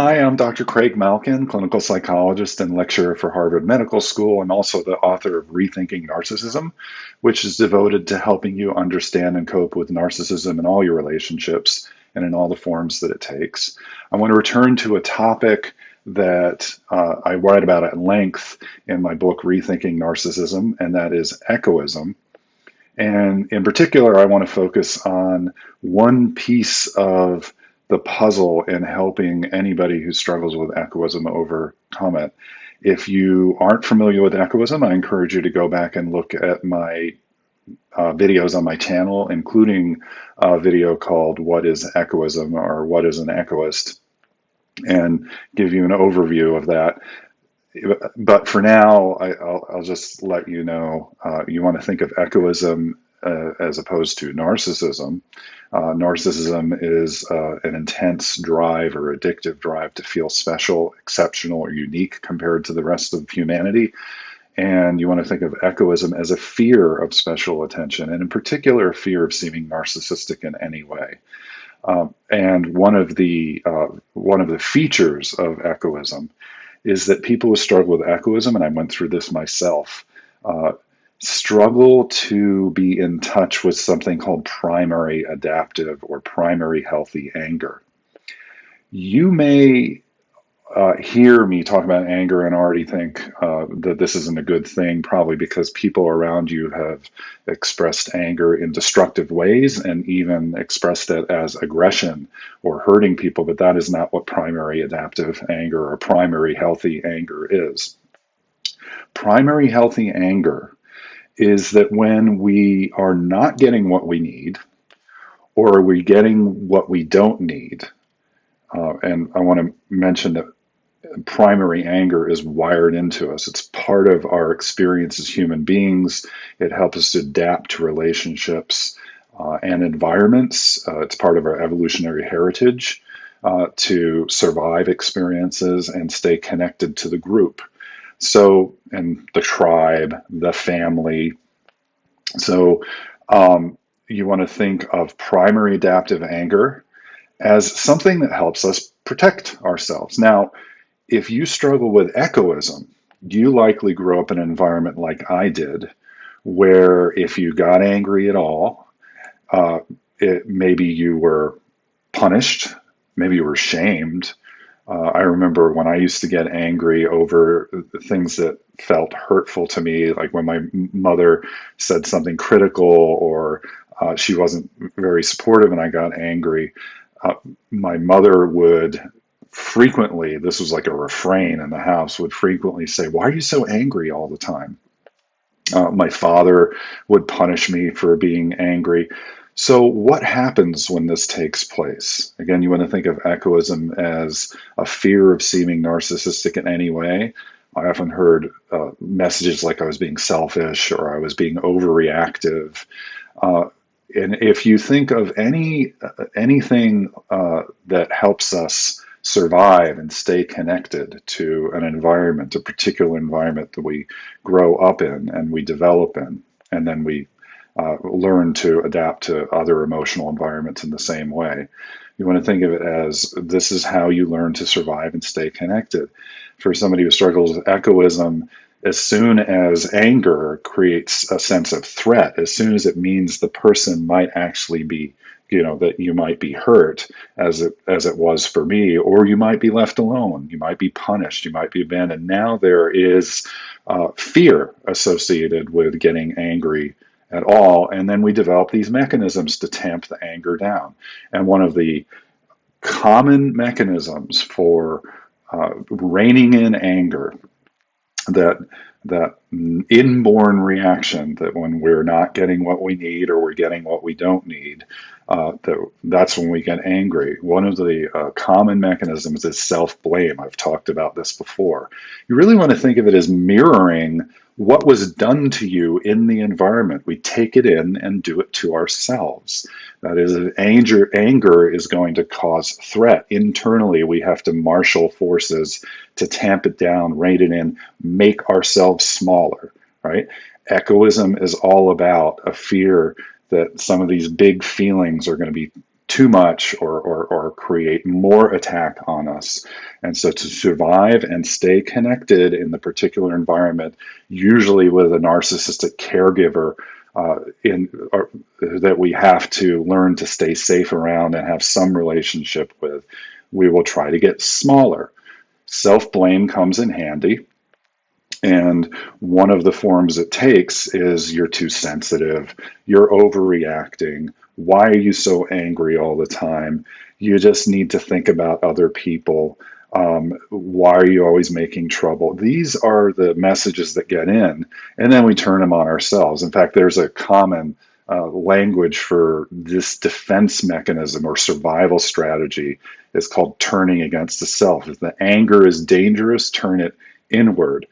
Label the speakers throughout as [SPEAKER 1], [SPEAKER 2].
[SPEAKER 1] Hi, I'm Dr. Craig Malkin, clinical psychologist and lecturer for Harvard Medical School, and also the author of Rethinking Narcissism, which is devoted to helping you understand and cope with narcissism in all your relationships and in all the forms that it takes. I want to return to a topic that I write about at length in my book, Rethinking Narcissism, and that is echoism. And in particular, I want to focus on one piece of the puzzle in helping anybody who struggles with echoism overcome it. If you aren't familiar with echoism, I encourage you to go back and look at my videos on my channel, including a video called What is Echoism or What is an Echoist, and give you an overview of that. But for now, I'll just let you know, you want to think of echoism as opposed to narcissism. Narcissism is an intense drive or addictive drive to feel special, exceptional, or unique compared to the rest of humanity. And you want to think of echoism as a fear of special attention, and in particular, a fear of seeming narcissistic in any way. And one of the features of echoism is that people who struggle with echoism, and I went through this myself, struggle to be in touch with something called primary adaptive or primary healthy anger. You may hear me talk about anger and already think that this isn't a good thing, probably because people around you have expressed anger in destructive ways and even expressed it as aggression or hurting people, but that is not what primary adaptive anger or primary healthy anger is. Primary healthy anger is that when we are not getting what we need, or are we getting what we don't need, and I want to mention that primary anger is wired into us. It's part of our experience as human beings. It helps us to adapt to relationships and environments. It's part of our evolutionary heritage to survive experiences and stay connected to the group. So, and the tribe, the family. So, you want to think of primary adaptive anger as something that helps us protect ourselves. Now, if you struggle with echoism, you likely grew up in an environment like I did, where if you got angry at all, maybe you were punished, maybe you were shamed. I remember when I used to get angry over things that felt hurtful to me, like when my mother said something critical or she wasn't very supportive and I got angry, my mother would frequently, this was like a refrain in the house, would frequently say, "Why are you so angry all the time?" My father would punish me for being angry. So what happens when this takes place? Again, you want to think of echoism as a fear of seeming narcissistic in any way. I often heard messages like I was being selfish or I was being overreactive. And if you think of anything that helps us survive and stay connected to an environment, a particular environment that we grow up in and we develop in, and then we learn to adapt to other emotional environments in the same way. You want to think of it as this is how you learn to survive and stay connected. For somebody who struggles with echoism, as soon as anger creates a sense of threat, as soon as it means the person might actually be, that you might be hurt, as it was for me, or you might be left alone, you might be punished, you might be abandoned. Now there is fear associated with getting angry at all, and then we develop these mechanisms to tamp the anger down. And one of the common mechanisms for reining in anger, that inborn reaction that when we're not getting what we need or we're getting what we don't need, that's when we get angry. One of the common mechanisms is self-blame. I've talked about this before. You really want to think of it as mirroring what was done to you in the environment. We take it in and do it to ourselves. That is, if anger is going to cause threat. Internally, we have to marshal forces to tamp it down, rein it in, make ourselves smaller, right? Echoism is all about a fear that some of these big feelings are going to be too much or create more attack on us. And so to survive and stay connected in the particular environment, usually with a narcissistic caregiver, that we have to learn to stay safe around and have some relationship with, we will try to get smaller. Self-blame comes in handy. And one of the forms it takes is you're too sensitive, you're overreacting. Why are you so angry all the time? You just need to think about other people. Why are you always making trouble? These are the messages that get in, and then we turn them on ourselves. In fact, there's a common language for this defense mechanism or survival strategy. It's called turning against the self. If the anger is dangerous, turn it inward.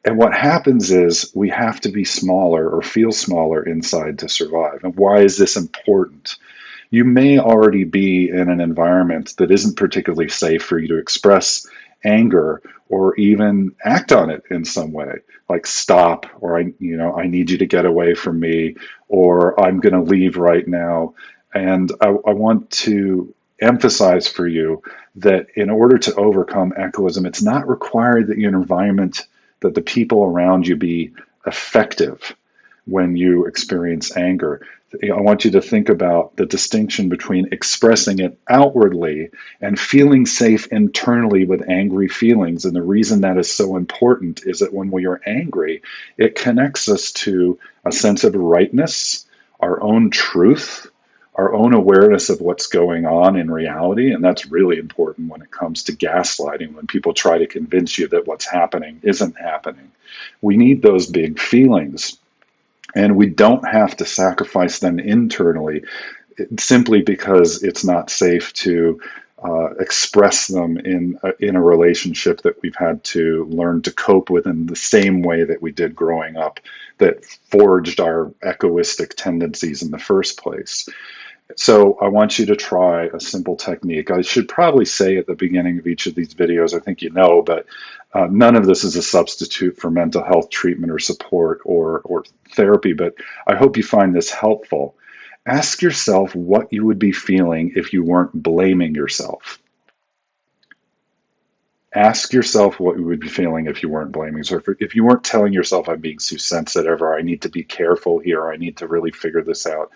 [SPEAKER 1] And what happens is we have to be smaller or feel smaller inside to survive. And why is this important? You may already be in an environment that isn't particularly safe for you to express anger or even act on it in some way, like stop, or I need you to get away from me, or I'm going to leave right now. And I want to emphasize for you that in order to overcome echoism, it's not required that your environment, that the people around you be effective when you experience anger. I want you to think about the distinction between expressing it outwardly and feeling safe internally with angry feelings. And the reason that is so important is that when we are angry, it connects us to a sense of rightness, our own truth, our own awareness of what's going on in reality. And that's really important when it comes to gaslighting, when people try to convince you that what's happening isn't happening. We need those big feelings. And we don't have to sacrifice them internally simply because it's not safe to express them in a relationship that we've had to learn to cope with in the same way that we did growing up, that forged our echoistic tendencies in the first place. So I want you to try a simple technique. I should probably say at the beginning of each of these videos, I think you know, but none of this is a substitute for mental health treatment or support or therapy, but I hope you find this helpful. Ask yourself what you would be feeling if you weren't blaming yourself. Ask yourself what you would be feeling if you weren't blaming. So if you weren't telling yourself, I'm being too sensitive, or I need to be careful here, or I need to really figure this out.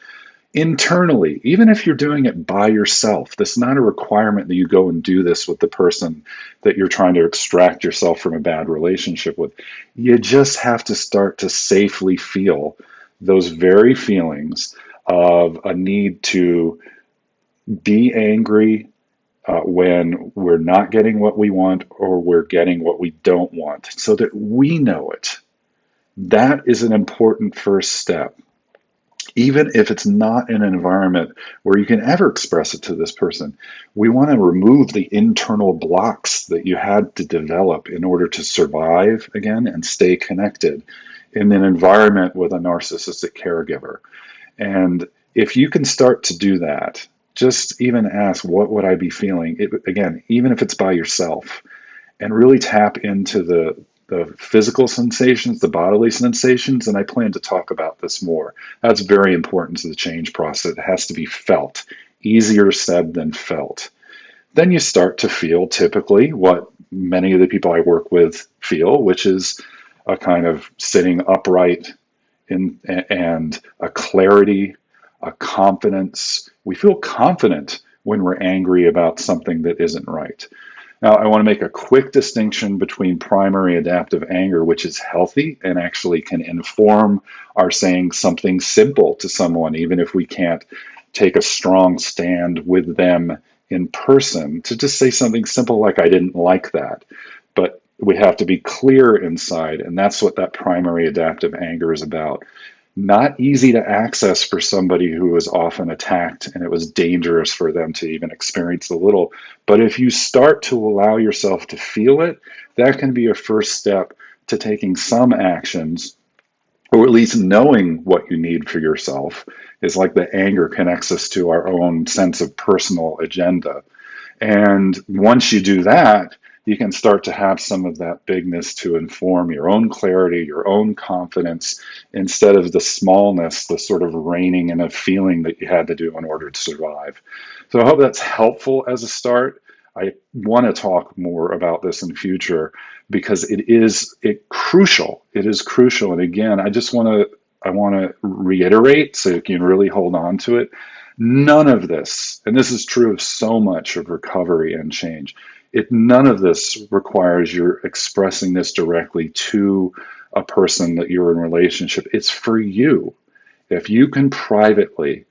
[SPEAKER 1] Internally, even if you're doing it by yourself, this is not a requirement that you go and do this with the person that you're trying to extract yourself from a bad relationship with. You just have to start to safely feel those very feelings of a need to be angry when we're not getting what we want or we're getting what we don't want, so that we know it. That is an important first step. Even if it's not in an environment where you can ever express it to this person, we want to remove the internal blocks that you had to develop in order to survive again and stay connected in an environment with a narcissistic caregiver. And if you can start to do that, just even ask, what would I be feeling? Again, even if it's by yourself, and really tap into the physical sensations, the bodily sensations, and I plan to talk about this more. That's very important to the change process. It has to be felt. Easier said than felt. Then you start to feel typically what many of the people I work with feel, which is a kind of sitting upright and a clarity, a confidence. We feel confident when we're angry about something that isn't right. Now, I want to make a quick distinction between primary adaptive anger, which is healthy and actually can inform our saying something simple to someone, even if we can't take a strong stand with them in person, to just say something simple like, I didn't like that. But we have to be clear inside, and that's what that primary adaptive anger is about. Not easy to access for somebody who was often attacked and it was dangerous for them to even experience a little. But if you start to allow yourself to feel it, that can be a first step to taking some actions, or at least knowing what you need for yourself. Is like the anger connects us to our own sense of personal agenda. And once you do that, you can start to have some of that bigness to inform your own clarity, your own confidence, instead of the smallness, the sort of reining in a feeling that you had to do in order to survive. So I hope that's helpful as a start. I want to talk more about this in future because it is crucial. It is crucial. And again, I want to reiterate so you can really hold on to it. None of this, and this is true of so much of recovery and change, none of this requires you're expressing this directly to a person that you're in relationship. It's for you. If you can privately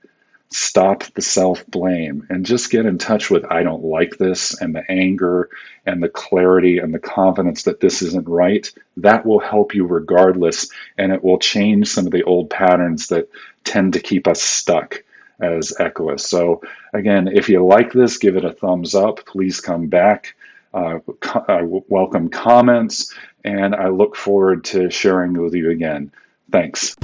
[SPEAKER 1] stop the self-blame and just get in touch with I don't like this, and the anger and the clarity and the confidence that this isn't right, that will help you regardless, and it will change some of the old patterns that tend to keep us stuck as echoists. So again, if you like this, give it a thumbs up. Please come back. I welcome comments, and I look forward to sharing with you again. Thanks.